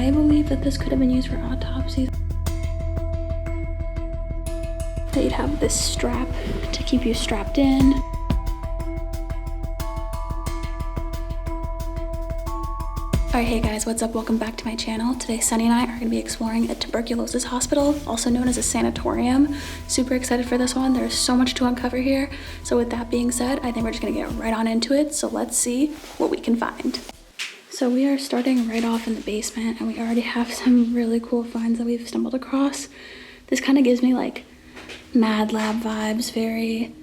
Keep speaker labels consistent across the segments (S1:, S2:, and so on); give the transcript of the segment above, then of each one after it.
S1: I believe that this could have been used for autopsies. That you'd have this strap to keep you strapped in. Alright, hey guys, what's up? Welcome back to my channel. Today, Sonny and I are going to be exploring a tuberculosis hospital, also known as a sanatorium. Super excited for this one. There's so much to uncover here. So with that being said, I think we're just going to get right on into it. So let's see what we can find. So we are starting right off in the basement, and we already have some really cool finds that we've stumbled across. This kind of gives me like Mad Lab vibes, very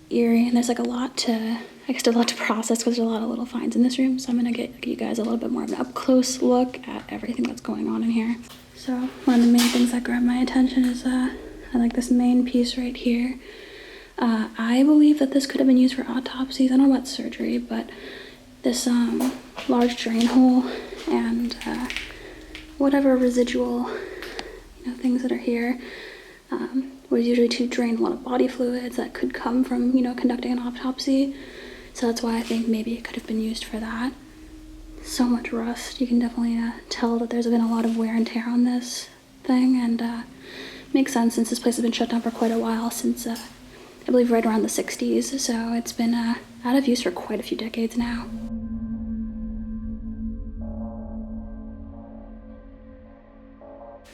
S1: eerie, and there's like a lot to process because there's a lot of little finds in this room. So I'm gonna get you guys a little bit more of an up close look at everything that's going on in here. So one of the main things that grabbed my attention is I like this main piece right here. I believe that this could have been used for autopsies. I don't know about surgery, but this large drain hole and whatever residual things that are here was usually to drain a lot of body fluids that could come from conducting an autopsy. So that's why I think maybe it could have been used for that. So much rust. You can definitely tell that there's been a lot of wear and tear on this thing, and makes sense since this place has been shut down for quite a while, since I believe right around the 60s. So it's been out of use for quite a few decades now.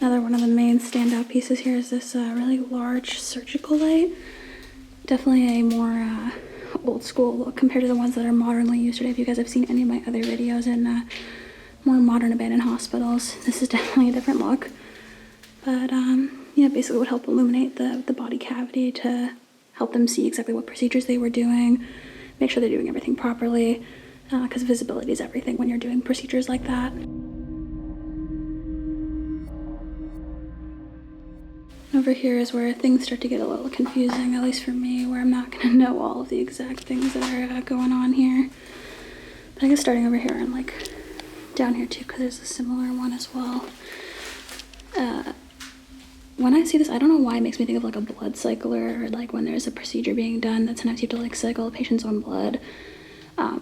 S1: Another one of the main standout pieces here is this really large surgical light. Definitely a more old school look compared to the ones that are modernly used today. If you guys have seen any of my other videos in more modern abandoned hospitals, this is definitely a different look. But yeah, basically would help illuminate the body cavity to help them see exactly what procedures they were doing, make sure they're doing everything properly, because visibility is everything when you're doing procedures like that. Over here is where things start to get a little confusing, at least for me, where I'm not going to know all of the exact things that are going on here. But I guess starting over here and like down here too, because there's a similar one as well. When I see this, I don't know why it makes me think of like a blood cycler, or like when there's a procedure being done that sometimes you have to like cycle a patient's own blood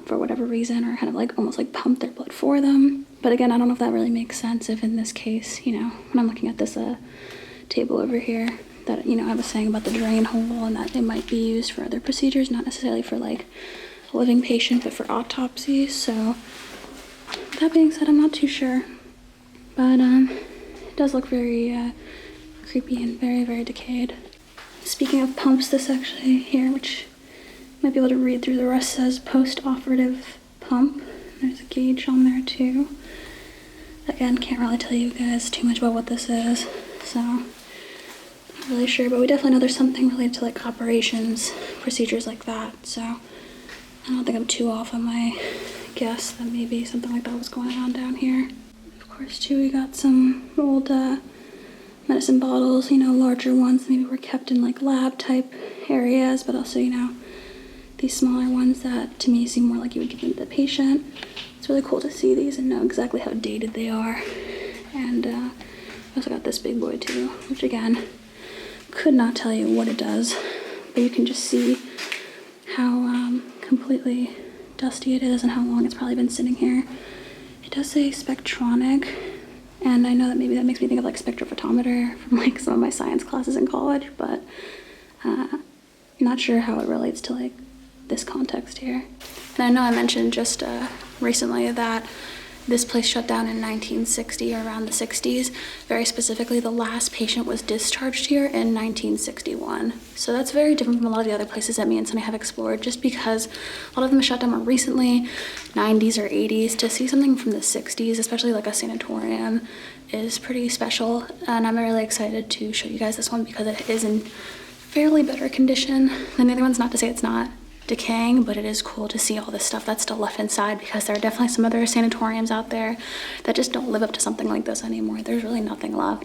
S1: for whatever reason, or kind of like almost like pump their blood for them. But again, I don't know if that really makes sense if in this case, when I'm looking at this table over here, that I was saying about the drain hole and that it might be used for other procedures, not necessarily for like a living patient, but for autopsies. So that being said, I'm not too sure, but it does look very creepy and very, very decayed. Speaking of pumps, this actually here, which you might be able to read through the rest, says post-operative pump. There's a gauge on there too. Again, can't really tell you guys too much about what this is, so not really sure, but we definitely know there's something related to like operations, procedures like that. So I don't think I'm too off on my guess that maybe something like that was going on down here. Of course too, we got some old medicine bottles, larger ones maybe were kept in like lab type areas, but also these smaller ones that to me seem more like you would give them to the patient. It's really cool to see these and know exactly how dated they are. And I also got this big boy too, which again, could not tell you what it does, but you can just see how completely dusty it is and how long it's probably been sitting here. It does say spectronic, and I know that maybe that makes me think of like spectrophotometer from like some of my science classes in college, but not sure how it relates to like this context here. And I know I mentioned just recently that this place shut down in 1960 or around the 60s. Very specifically, the last patient was discharged here in 1961. So that's very different from a lot of the other places that me and Sonny have explored, just because a lot of them shut down more recently, 90s or 80s. To see something from the 60s, especially like a sanatorium, is pretty special. And I'm really excited to show you guys this one because it is in fairly better condition than the other ones. Not to say it's not decaying, but it is cool to see all this stuff that's still left inside, because there are definitely some other sanatoriums out there that just don't live up to something like this anymore. There's really nothing left.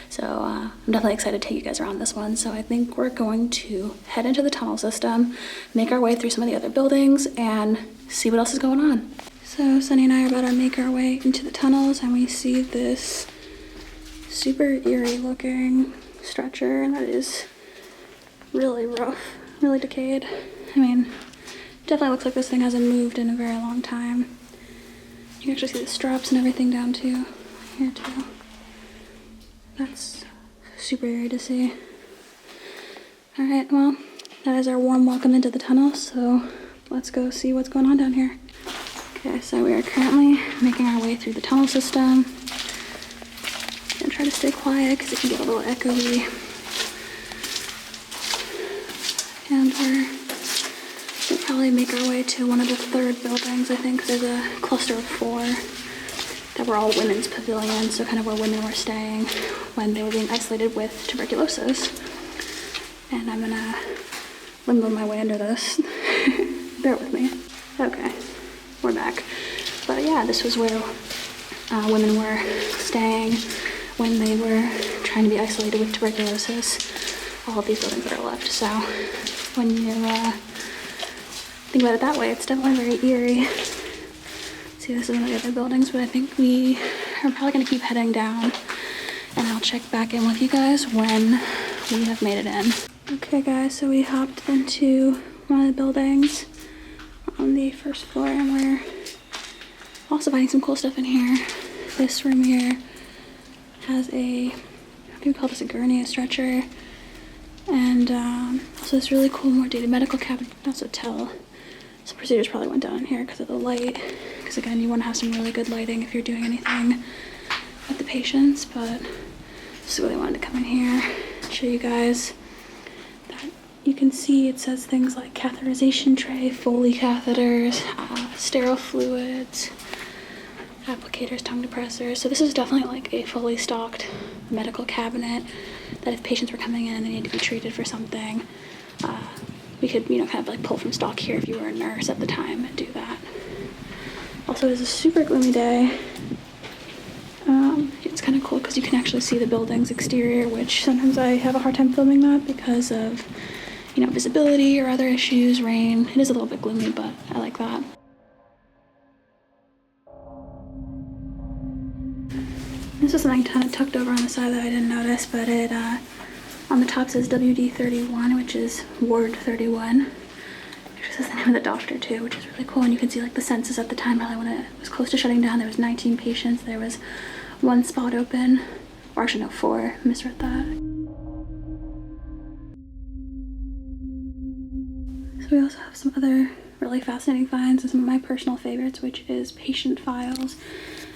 S1: So I'm definitely excited to take you guys around this one. So I think we're going to head into the tunnel system, make our way through some of the other buildings, and see what else is going on. So Sonny and I are about to make our way into the tunnels, and we see this super eerie looking stretcher that is really rough, really decayed. I mean, definitely looks like this thing hasn't moved in a very long time. You can actually see the straps and everything down too. here too. That's super eerie to see. Alright, well, that is our warm welcome into the tunnel, so let's go see what's going on down here. Okay, so we are currently making our way through the tunnel system. Gonna try to stay quiet because it can get a little echoey. And we'll probably make our way to one of the third buildings. I think there's a cluster of 4 that were all women's pavilions, so kind of where women were staying when they were being isolated with tuberculosis. And I'm gonna limbo my way under this. Bear with me. Okay, we're back. But yeah, this was where women were staying when they were trying to be isolated with tuberculosis. All of these buildings that are left. So when you think about it that way, it's definitely very eerie. See, this is one of the other buildings, but I think we are probably gonna keep heading down, and I'll check back in with you guys when we have made it in. Okay guys, so we hopped into one of the buildings on the first floor, and we're also finding some cool stuff in here. This room here has a, what do we call this, a gurney, a stretcher, and also this really cool, more dated medical cabinet. You can also tell some procedures probably went down in here because of the light, because again, you want to have some really good lighting if you're doing anything with the patients. But this is where they wanted to come in here and show you guys that you can see it says things like catheterization tray, Foley catheters, sterile fluids, applicators, tongue depressors. So this is definitely like a fully stocked medical cabinet that if patients were coming in and they need to be treated for something, we could, you know, kind of like pull from stock here if you were a nurse at the time and do that. Also, it is a super gloomy day. It's kind of cool because you can actually see the building's exterior, which sometimes I have a hard time filming that because of, you know, visibility or other issues, rain. It is a little bit gloomy, but I like that. This is something kind of tucked over on the side that I didn't notice, but it on the top says WD31, which is Ward 31. It says the name of the doctor too, which is really cool. And you can see like the census at the time, probably when it was close to shutting down, there was 19 patients. There was 1 spot open, or actually no, 4. Misread that. So we also have some other really fascinating finds and some of my personal favorites, which is patient files.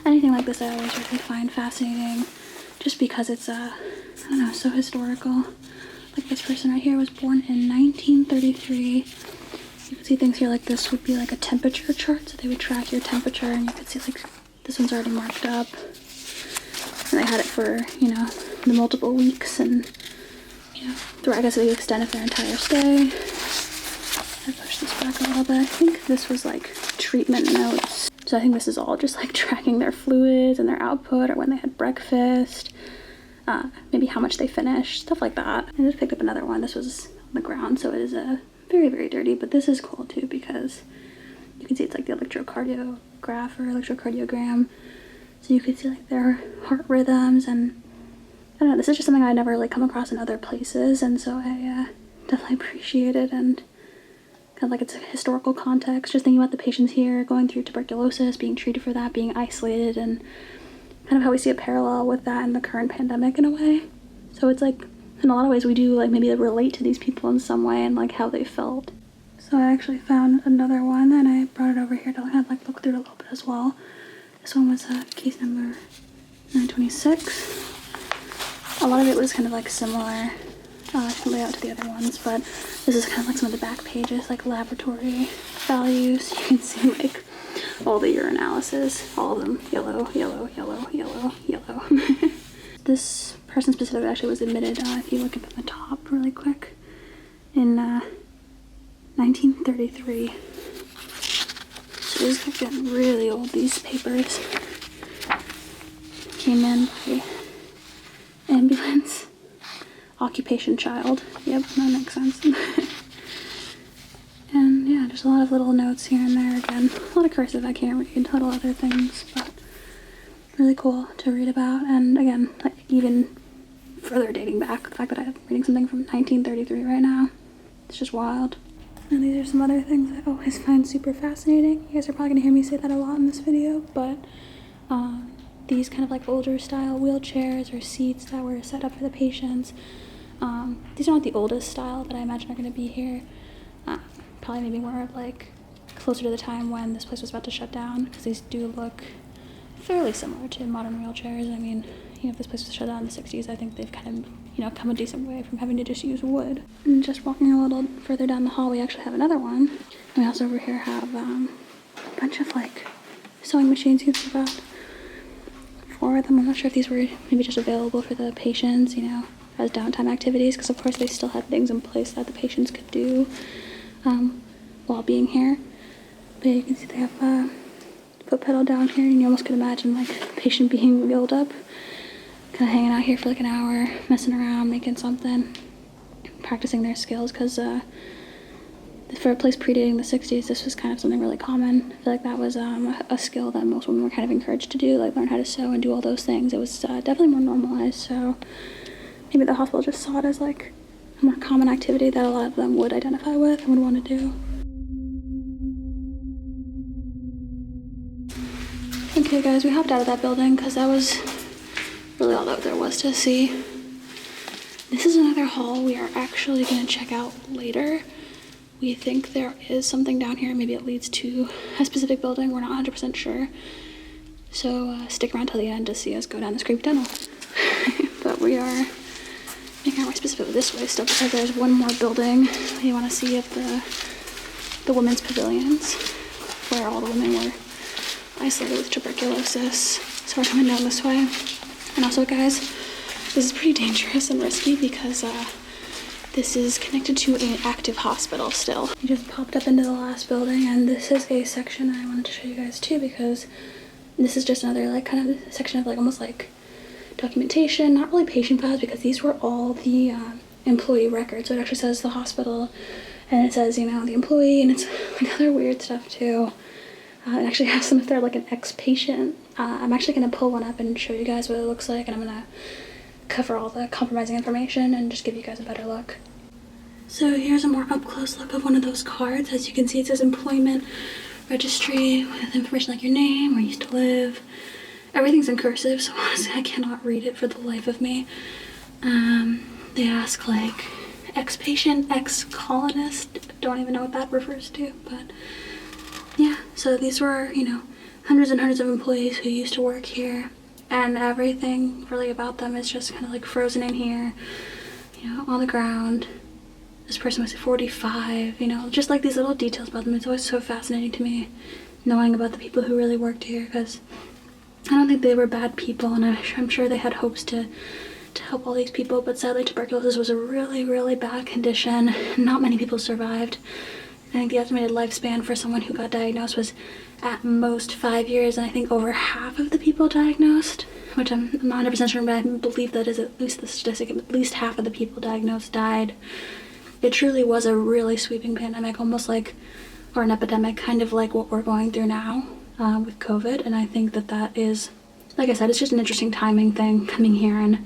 S1: Anything like this I always really find fascinating, just because it's I don't know, so historical. Like this person right here was born in 1933. You can see things here like this would be like a temperature chart, so they would track your temperature, and you could see like this one's already marked up. And they had it for, you know, the multiple weeks, and, you know, throughout, I guess they extended their entire stay. I push this back a little bit. I think this was like treatment notes. So I think this is all just like tracking their fluids and their output, or when they had breakfast, maybe how much they finished, stuff like that. I just picked up another one. This was on the ground, so it is very, very dirty, but this is cool too because you can see it's like the electrocardiograph or electrocardiogram. So you can see like their heart rhythms, and I don't know, this is just something I never really come across in other places, and so I definitely appreciate it, and kind of like it's a historical context, just thinking about the patients here going through tuberculosis, being treated for that, being isolated, and kind of how we see a parallel with that in the current pandemic in a way. So it's like, in a lot of ways, we do like maybe relate to these people in some way and like how they felt. So I actually found another one, and I brought it over here to kind of like look through it a little bit as well. This one was case number 926. A lot of it was kind of like similar layout to the other ones, but this is kind of like some of the back pages, like laboratory values. You can see like all the urinalysis, all of them yellow, yellow, yellow, yellow, yellow. This person specifically actually was admitted, if you look up at the top really quick, in 1933. So these are getting really old, these papers. Came in by ambulance. Occupation child. Yep, that makes sense. And yeah, just a lot of little notes here and there. Again, a lot of cursive I can't read, little other things, but really cool to read about. And again, like even further dating back, the fact that I'm reading something from 1933 right now, it's just wild. And these are some other things I always find super fascinating. You guys are probably gonna hear me say that a lot in this video, but these kind of like older style wheelchairs or seats that were set up for the patients. These are not the oldest style that I imagine are going to be here. Probably maybe more of like closer to the time when this place was about to shut down, because these do look fairly similar to modern wheelchairs. I mean, you know, if this place was shut down in the 60s, I think they've kind of, you know, come a decent way from having to just use wood. And just walking a little further down the hall, we actually have another one. And we also over here have a bunch of like sewing machines. You can see about 4 of them. I'm not sure if these were maybe just available for the patients, you know, as downtime activities, because of course they still had things in place that the patients could do while being here. But you can see they have a foot pedal down here, and you almost could imagine like a patient being wheeled up, kind of hanging out here for like an hour, messing around, making something, practicing their skills, because for a place predating the 60s, this was kind of something really common. I feel like that was a skill that most women were kind of encouraged to do, like learn how to sew and do all those things. It was definitely more normalized, so maybe the hospital just saw it as like a more common activity that a lot of them would identify with and would want to do. Okay guys, we hopped out of that building because that was really all that there was to see. This is another hall we are actually going to check out later. We think there is something down here. Maybe it leads to a specific building. We're not 100% sure. So stick around till the end to see us go down this creepy tunnel. But we are making our way specifically this way still, because there's one more building you want to see of the women's pavilions, where all the women were isolated with tuberculosis. So we're coming down this way. And also guys, this is pretty dangerous and risky because this is connected to an active hospital still. We just popped up into the last building, and this is a section I wanted to show you guys too, because this is just another like kind of section of like almost like documentation, not really patient files, because these were all the employee records. So it actually says the hospital, and it says, you know, the employee, and it's like other weird stuff too. It actually has some if they're like an ex-patient. I'm actually going to pull one up and show you guys what it looks like, and I'm going to cover all the compromising information and just give you guys a better look. So here's a more up-close look of one of those cards. As you can see, it says employment registry with information like your name, where you used to live. Everything's in cursive, so honestly I cannot read it for the life of me. They ask like ex-patient, ex-colonist, don't even know what that refers to, but yeah. So these were, you know, hundreds and hundreds of employees who used to work here, and everything really about them is just kind of like frozen in here, you know, on the ground. This person was 45, you know, just like these little details about them. It's always so fascinating to me knowing about the people who really worked here, because I don't think they were bad people, and I'm sure they had hopes to help all these people, but sadly tuberculosis was a really, really bad condition. Not many people survived. I think the estimated lifespan for someone who got diagnosed was at most 5 years, and I think over half of the people diagnosed, which I'm not 100% sure, but I believe that is at least the statistic, at least half of the people diagnosed died. It truly was a really sweeping pandemic, almost like, or an epidemic, kind of like what we're going through now with COVID, and I think that is, like I said, it's just an interesting timing thing, coming here and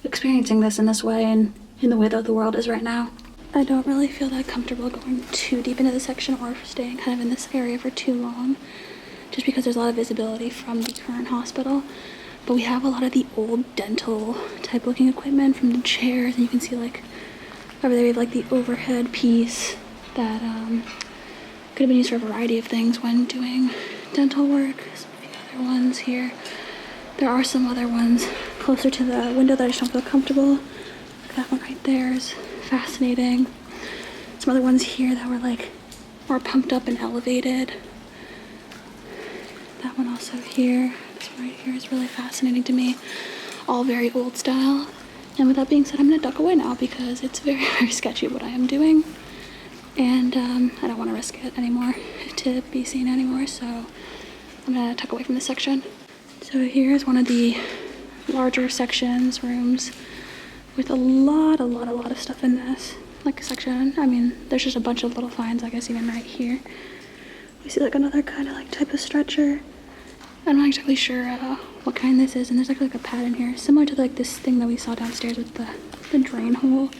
S1: experiencing this in this way and in the way that the world is right now. I don't really feel that comfortable going too deep into the section or staying kind of in this area for too long, just because there's a lot of visibility from the current hospital. But we have a lot of the old dental type looking equipment, from the chairs, and you can see like over there we have like the overhead piece that could have been used for a variety of things when doing dental work. There's a few other ones here. There are some other ones closer to the window that I just don't feel comfortable. Like that one right there is fascinating. Some other ones here that were like more pumped up and elevated. That one also here. This one right here is really fascinating to me. All very old style. And with that being said, I'm gonna duck away now because it's very, very sketchy what I am doing. And I don't want to risk it anymore to be seen anymore, so I'm gonna tuck away from this section. So here's one of the larger sections, rooms, with a lot of stuff in this like section. I mean, there's just a bunch of little finds, I guess, even right here. We see like another kind of like type of stretcher. I'm not exactly sure what kind this is, and there's like a pad in here, similar to like this thing that we saw downstairs with the drain hole.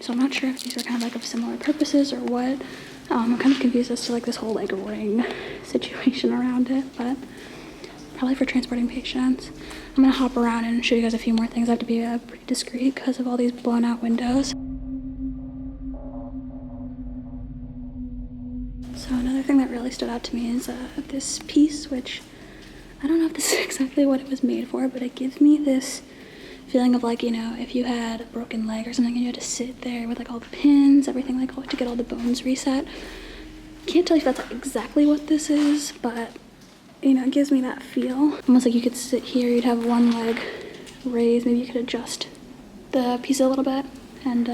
S1: So I'm not sure if these are kind of like of similar purposes or what. I'm kind of confused as to like this whole like ring situation around it, but probably for transporting patients. I'm gonna hop around and show you guys a few more things. I have to be pretty discreet because of all these blown out windows. So another thing that really stood out to me is this piece, which I don't know if this is exactly what it was made for, but it gives me this feeling of like, you know, if you had a broken leg or something and you had to sit there with like all the pins, everything, like to get all the bones reset. Can't tell you if that's like exactly what this is, but you know, it gives me that feel. Almost like you could sit here, you'd have one leg raised, maybe you could adjust the piece a little bit, and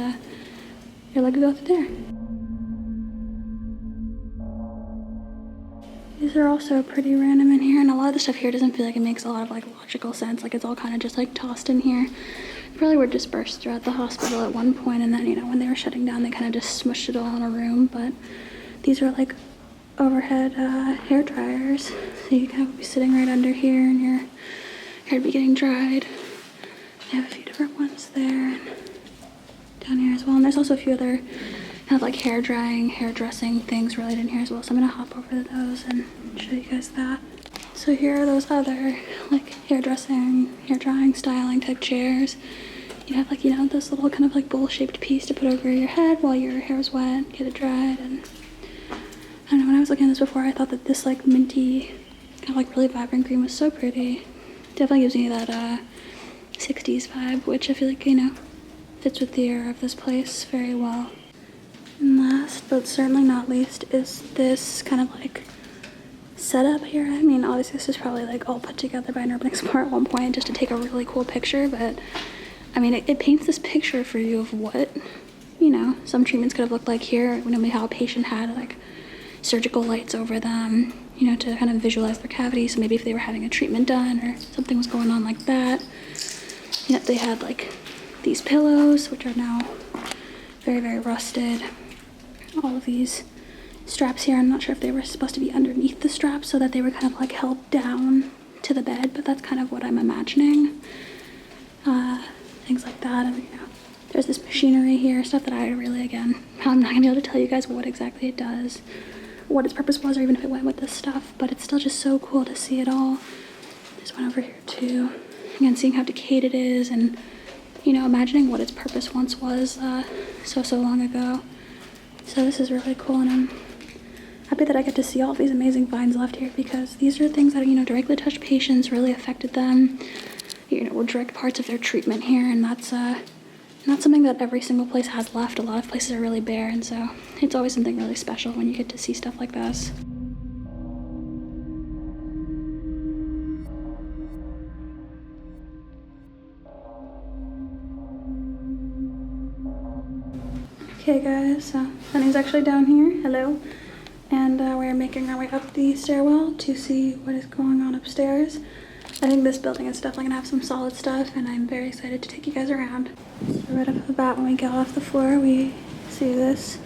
S1: your leg would go through there. These are also pretty random in here, and a lot of the stuff here doesn't feel like it makes a lot of like logical sense. Like it's all kind of just like tossed in here. They probably were dispersed throughout the hospital at one point, and then, you know, when they were shutting down, they kind of just smushed it all in a room. But these are like overhead hair dryers, so you kind of be sitting right under here, and your hair would be getting dried. They have a few different ones there, and down here as well. And there's also a few other kind of like hair drying, hair dressing things related in here as well. So I'm gonna hop over to those and show you guys that. So here are those other like hair dressing, hair drying, styling type chairs. You have like, you know, this little kind of like bowl-shaped piece to put over your head while your hair is wet, get it dried. And I don't know, when I was looking at this before, I thought that this like minty, kind of like really vibrant green was so pretty. Definitely gives me that 60s vibe, which I feel like, you know, fits with the era of this place very well. And last, but certainly not least, is this kind of like setup here. I mean, obviously this is probably like all put together by an urban explorer at one point just to take a really cool picture, but I mean, it paints this picture for you of what, you know, some treatments could have looked like here. You know, how a patient had like surgical lights over them, you know, to kind of visualize their cavity. So maybe if they were having a treatment done or something was going on like that, you know, they had like these pillows, which are now very, very rusted. All of these straps here, I'm not sure if they were supposed to be underneath the straps so that they were kind of like held down to the bed, but that's kind of what I'm imagining. Things like that. And, you know, there's this machinery here, stuff that I really, again, I'm not gonna be able to tell you guys what exactly it does, what its purpose was, or even if it went with this stuff, but it's still just so cool to see it all. There's one over here too. Again, seeing how decayed it is and, you know, imagining what its purpose once was so long ago. So this is really cool, and I'm happy that I get to see all of these amazing finds left here, because these are things that, you know, directly touched patients, really affected them, you know, were direct parts of their treatment here, and that's not something that every single place has left. A lot of places are really bare, and so it's always something really special when you get to see stuff like this. Okay guys, so Sonny's actually down here, hello, and we're making our way up the stairwell to see what is going on upstairs. I think this building is definitely gonna have some solid stuff, and I'm very excited to take you guys around. So right off the bat, when we get off the floor, we see this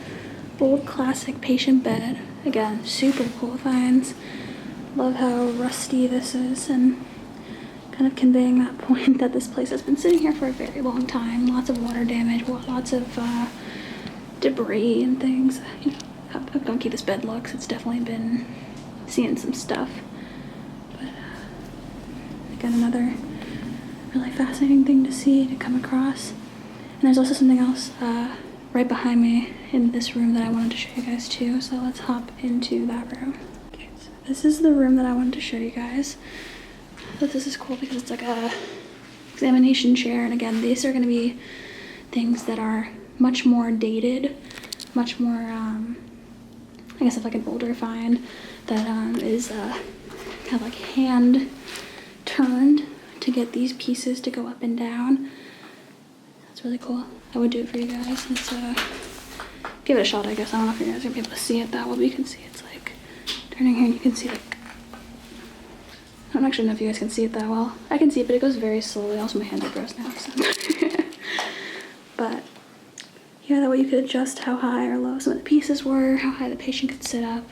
S1: old classic patient bed. Again, super cool finds. Love how rusty this is, and kind of conveying that point that this place has been sitting here for a very long time. Lots of water damage, lots of debris and things. You know, how gunky this bed looks. It's definitely been seeing some stuff. But again, another really fascinating thing to see, to come across. And there's also something else right behind me in this room that I wanted to show you guys too. So let's hop into that room. Okay, so this is the room that I wanted to show you guys. But this is cool because it's like a examination chair, and again, these are going to be things that are much more dated, much more, I guess, of like an older find that is kind of like hand turned to get these pieces to go up and down. That's really cool. I would do it for you guys. Let's give it a shot, I guess. I don't know if you guys are gonna be able to see it that well, but you can see it's like turning here, and you can see like, I don't actually know if you guys can see it that well. I can see it, but it goes very slowly. Also, my hands are gross now, so. But yeah, that way you could adjust how high or low some of the pieces were, how high the patient could sit up.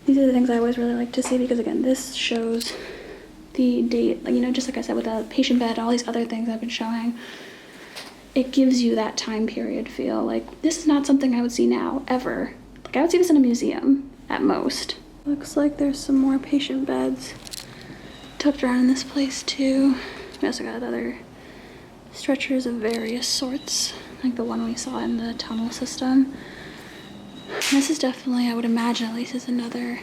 S1: These are the things I always really like to see, because again, this shows the date, like, you know, just like I said with the patient bed, all these other things I've been showing, it gives you that time period feel. Like, this is not something I would see now, ever. Like, I would see this in a museum, at most. Looks like there's some more patient beds tucked around in this place too. We also got other stretchers of various sorts, like the one we saw in the tunnel system. This is definitely, I would imagine at least, is another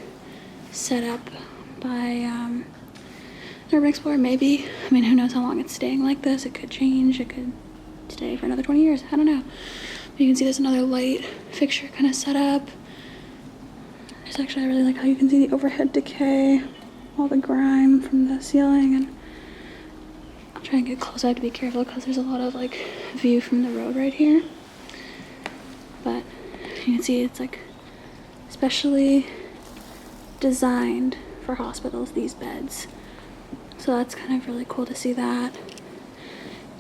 S1: setup by an urban explorer, maybe. I mean, who knows how long it's staying like this. It could change. It could stay for another 20 years. I don't know. But you can see there's another light fixture kind of set up. There's actually, I really like how you can see the overhead decay, all the grime from the ceiling, and I'll try and get close. I have to be careful because there's a lot of like view from the road right here. But you can see it's like specially designed for hospitals, these beds. So that's kind of really cool to see that.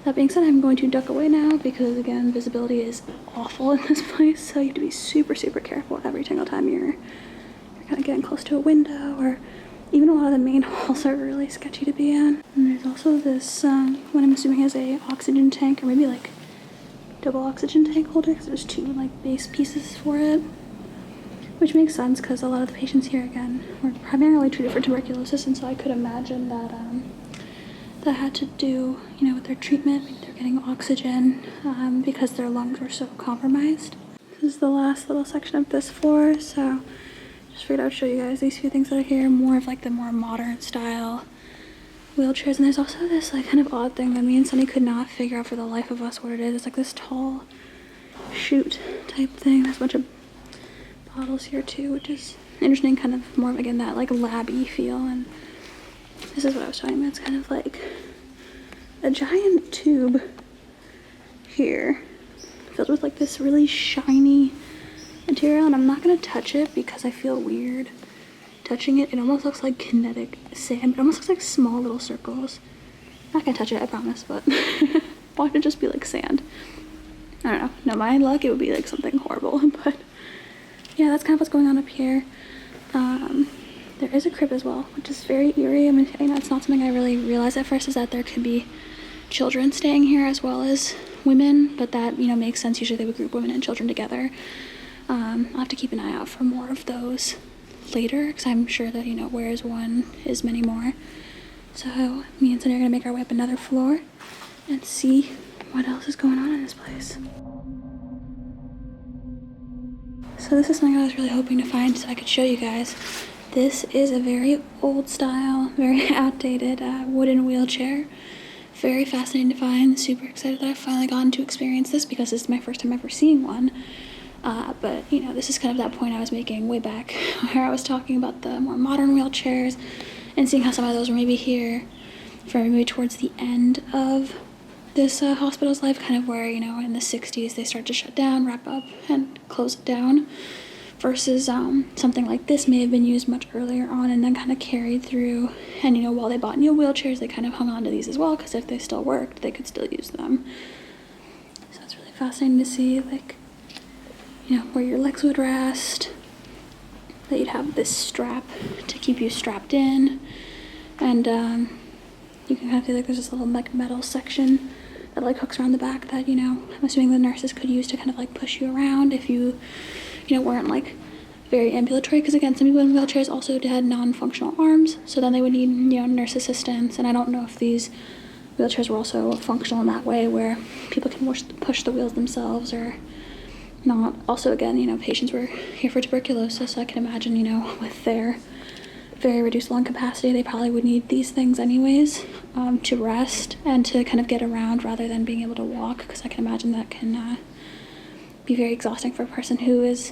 S1: That being said, I'm going to duck away now because, again, visibility is awful in this place. So you have to be super, super careful every single time you're kind of getting close to a window, or even a lot of the main halls are really sketchy to be in. And there's also this, what I'm assuming is a oxygen tank, or maybe like double oxygen tank holder, because there's two like base pieces for it. Which makes sense because a lot of the patients here, again, were primarily treated for tuberculosis, and so I could imagine that that had to do, you know, with their treatment. Maybe they're getting oxygen because their lungs were so compromised. This is the last little section of this floor, so just figured I would show you guys these few things that are here, more of like the more modern style wheelchairs. And there's also this like kind of odd thing that me and Sonny could not figure out for the life of us what it is. It's like this tall chute type thing. There's a bunch of bottles here too, which is interesting, kind of more of again that like labby feel. And this is what I was talking about. It's kind of like a giant tube here filled with like this really shiny material, and I'm not gonna touch it because I feel weird touching it. It almost looks like kinetic sand. It almost looks like small little circles. I'm not gonna touch it, I promise, but why would it just be like sand? I don't know. No, my luck, it would be like something horrible, but yeah, that's kind of what's going on up here. There is a crib as well, which is very eerie. I mean, you know, it's not something I really realized at first, is that there could be children staying here as well as women, but that, you know, makes sense. Usually they would group women and children together. I'll have to keep an eye out for more of those later, because I'm sure that, you know, whereas one is many more. So me and Sonny are gonna make our way up another floor and see what else is going on in this place. So this is something I was really hoping to find so I could show you guys. This is a very old style, very outdated wooden wheelchair. Very fascinating to find. Super excited that I've finally gotten to experience this because this is my first time ever seeing one. But you know, this is kind of that point I was making way back where I was talking about the more modern wheelchairs and seeing how some of those were maybe here for maybe towards the end of this hospital's life, kind of where, you know, in the 60s they start to shut down, wrap up, and close it down, versus something like this may have been used much earlier on and then kind of carried through. And, you know, while they bought new wheelchairs, they kind of hung on to these as well, because if they still worked, they could still use them. So it's really fascinating to see, like, you know, where your legs would rest, that you'd have this strap to keep you strapped in, and you can kind of feel like there's this little like metal section that like hooks around the back that, you know, I'm assuming the nurses could use to kind of like push you around if you know, weren't like very ambulatory, because again, some people in wheelchairs also had non-functional arms, so then they would need, you know, nurse assistance. And I don't know if these wheelchairs were also functional in that way where people can push the wheels themselves or not. Also, again, you know, patients were here for tuberculosis, so I can imagine, you know, with their very reduced lung capacity, they probably would need these things anyways, to rest and to kind of get around rather than being able to walk, because I can imagine that can be very exhausting for a person who is,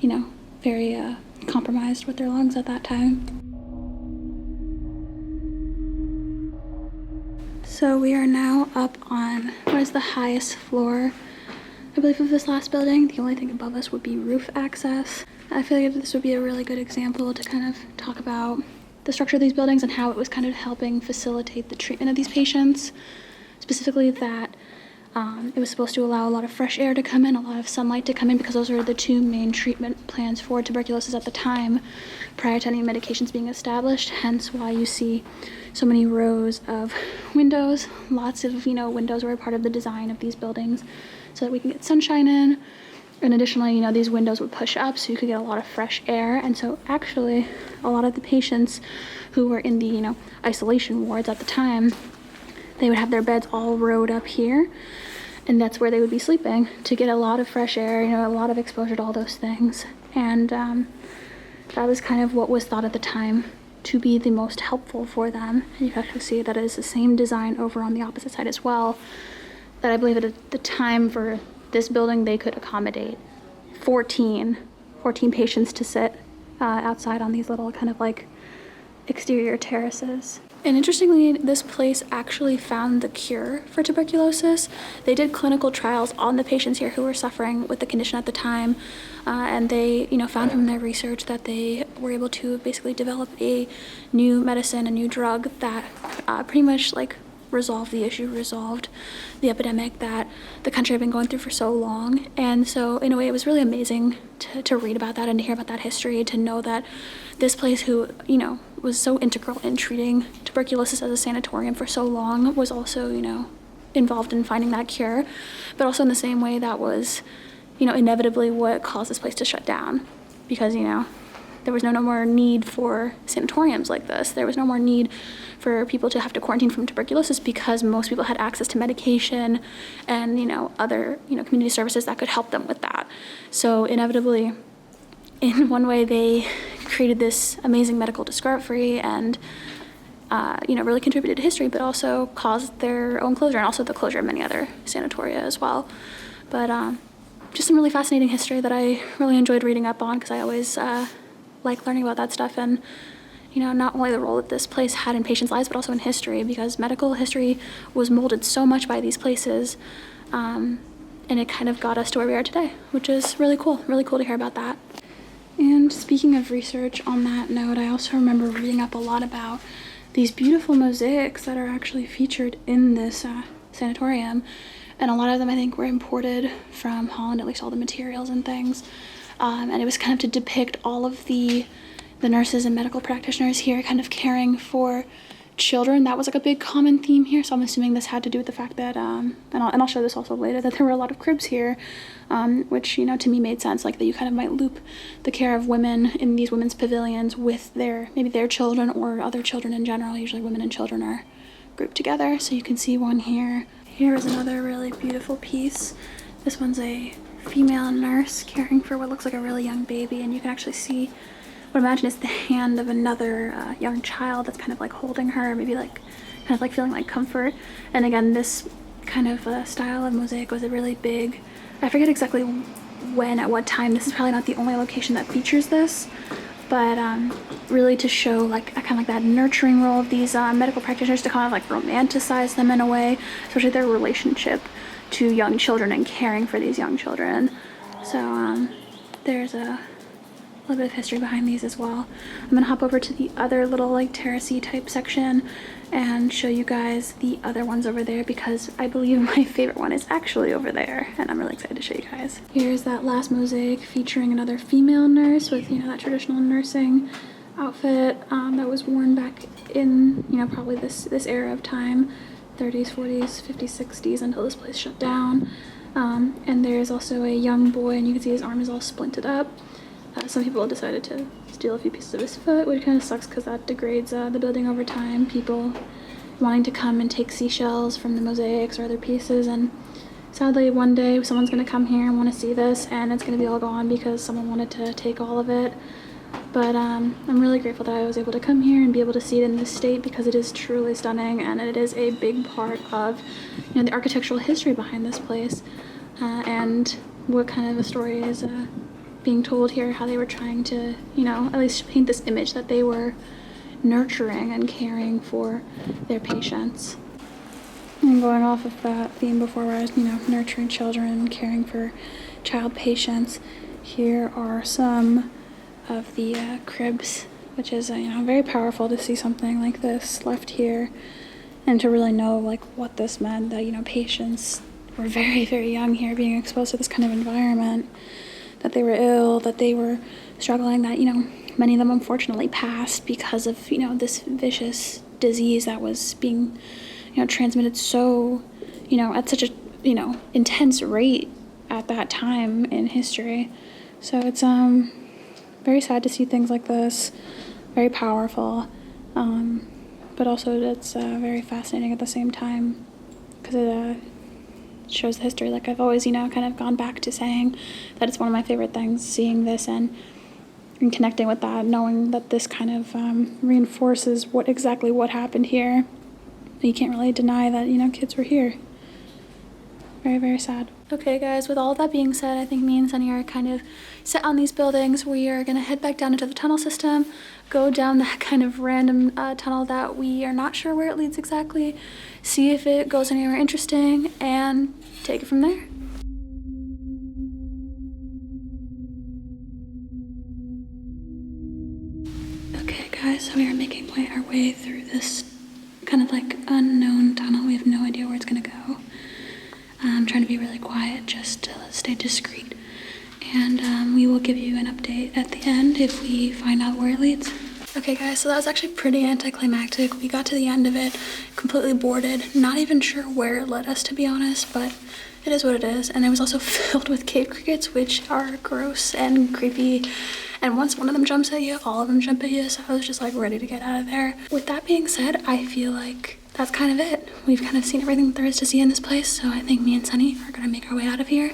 S1: you know, very compromised with their lungs at that time. So we are now up on what is the highest floor, I believe, of this last building. The only thing above us would be roof access. I feel like this would be a really good example to kind of talk about the structure of these buildings and how it was kind of helping facilitate the treatment of these patients. Specifically that it was supposed to allow a lot of fresh air to come in, a lot of sunlight to come in, because those were the two main treatment plans for tuberculosis at the time, prior to any medications being established. Hence why you see so many rows of windows. Lots of, you know, windows were a part of the design of these buildings so that we can get sunshine in, And additionally, you know, these windows would push up so you could get a lot of fresh air. And so actually, a lot of the patients who were in the, you know, isolation wards at the time, they would have their beds all rowed up here. And that's where they would be sleeping to get a lot of fresh air, you know, a lot of exposure to all those things. And that was kind of what was thought at the time to be the most helpful for them. And you can actually see that it is the same design over on the opposite side as well, that I believe at the time for this building, they could accommodate 14 patients to sit outside on these little kind of like exterior terraces. And interestingly, this place actually found the cure for tuberculosis. They did clinical trials on the patients here who were suffering with the condition at the time, and they, you know, found from their research that they were able to basically develop a new medicine, a new drug that pretty much like resolved the issue, resolved the epidemic that the country had been going through for so long. And so in a way, it was really amazing to read about that and to hear about that history, to know that this place, who, you know, was so integral in treating tuberculosis as a sanatorium for so long, was also, you know, involved in finding that cure, but also in the same way that was, you know, inevitably what caused this place to shut down, because, you know, there was no more need for sanatoriums like this. There was no more need for people to have to quarantine from tuberculosis because most people had access to medication and, you know, other, you know, community services that could help them with that. So inevitably, in one way, they created this amazing medical discovery and, you know, really contributed to history, but also caused their own closure and also the closure of many other sanatoria as well. But just some really fascinating history that I really enjoyed reading up on, because I always like learning about that stuff, and, you know, not only the role that this place had in patients' lives, but also in history, because medical history was molded so much by these places, and it kind of got us to where we are today, which is really cool to hear about that. And speaking of research on that note, I also remember reading up a lot about these beautiful mosaics that are actually featured in this sanatorium, and a lot of them I think were imported from Holland, at least all the materials and things. And it was kind of to depict all of the nurses and medical practitioners here kind of caring for children. That was like a big common theme here. So I'm assuming this had to do with the fact that, and I'll show this also later, that there were a lot of cribs here, which, you know, to me made sense, like that you kind of might loop the care of women in these women's pavilions with maybe their children or other children in general. Usually women and children are grouped together. So you can see one here. Here is another really beautiful piece. This one's a female nurse caring for what looks like a really young baby, and you can actually see what I imagine is the hand of another young child that's kind of like holding her, maybe like kind of like feeling like comfort. And again, this kind of style of mosaic was a really big, I forget exactly when, at what time. This is probably not the only location that features this, but really to show like kind of like that nurturing role of these medical practitioners, to kind of like romanticize them in a way, especially their relationship to young children and caring for these young children. So there's a little bit of history behind these as well. I'm gonna hop over to the other little like terracey type section and show you guys the other ones over there, because I believe my favorite one is actually over there, and I'm really excited to show you guys. Here's that last mosaic featuring another female nurse with, you know, that traditional nursing outfit that was worn back in, you know, probably this era of time, 30s, 40s, 50s, 60s, until this place shut down. And there's also a young boy, and you can see his arm is all splinted up. Some people decided to steal a few pieces of his foot, which kind of sucks because that degrades the building over time. People wanting to come and take seashells from the mosaics or other pieces, and sadly one day someone's going to come here and want to see this, and it's going to be all gone because someone wanted to take all of it. But I'm really grateful that I was able to come here and be able to see it in this state, because it is truly stunning, and it is a big part of, you know, the architectural history behind this place, and what kind of a story is being told here, how they were trying to, you know, at least paint this image that they were nurturing and caring for their patients. And going off of that theme before, where I was, you know, nurturing children, caring for child patients, here are some of the cribs, which is, you know, very powerful to see something like this left here, and to really know like what this meant, that, you know, patients were very, very young here, being exposed to this kind of environment, that they were ill, that they were struggling, that, you know, many of them unfortunately passed because of, you know, this vicious disease that was being, you know, transmitted so, you know, at such a, you know, intense rate at that time in history. So it's very sad to see things like this, very powerful, but also it's very fascinating at the same time, because it shows the history. Like I've always, you know, kind of gone back to saying that it's one of my favorite things, seeing this and connecting with that, knowing that this kind of reinforces what happened here. You can't really deny that, you know, kids were here. Very, very sad. Okay guys, with all that being said, I think me and Sonny are kind of set on these buildings. We are gonna head back down into the tunnel system, go down that kind of random tunnel that we are not sure where it leads exactly, see if it goes anywhere interesting, and take it from there. Okay guys, so we are making our way through this kind of like unknown tunnel. We have no idea where it's gonna go. I'm trying to be really quiet just to stay discreet, and we will give you an update at the end if we find out where it leads. Okay guys, so that was actually pretty anticlimactic. We got to the end of it, completely boarded, not even sure where it led us, to be honest, but it is what it is. And it was also filled with cave crickets, which are gross and creepy, and once one of them jumps at you, all of them jump at you, so I was just like ready to get out of there. With that being said, I feel like that's kind of it. We've kind of seen everything that there is to see in this place, so I think me and Sonny are gonna make our way out of here.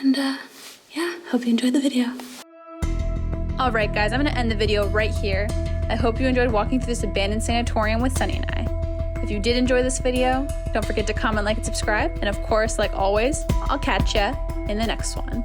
S1: And yeah, hope you enjoyed the video.
S2: All right, guys, I'm gonna end the video right here. I hope you enjoyed walking through this abandoned sanatorium with Sonny and I. If you did enjoy this video, don't forget to comment, like, and subscribe. And of course, like always, I'll catch ya in the next one.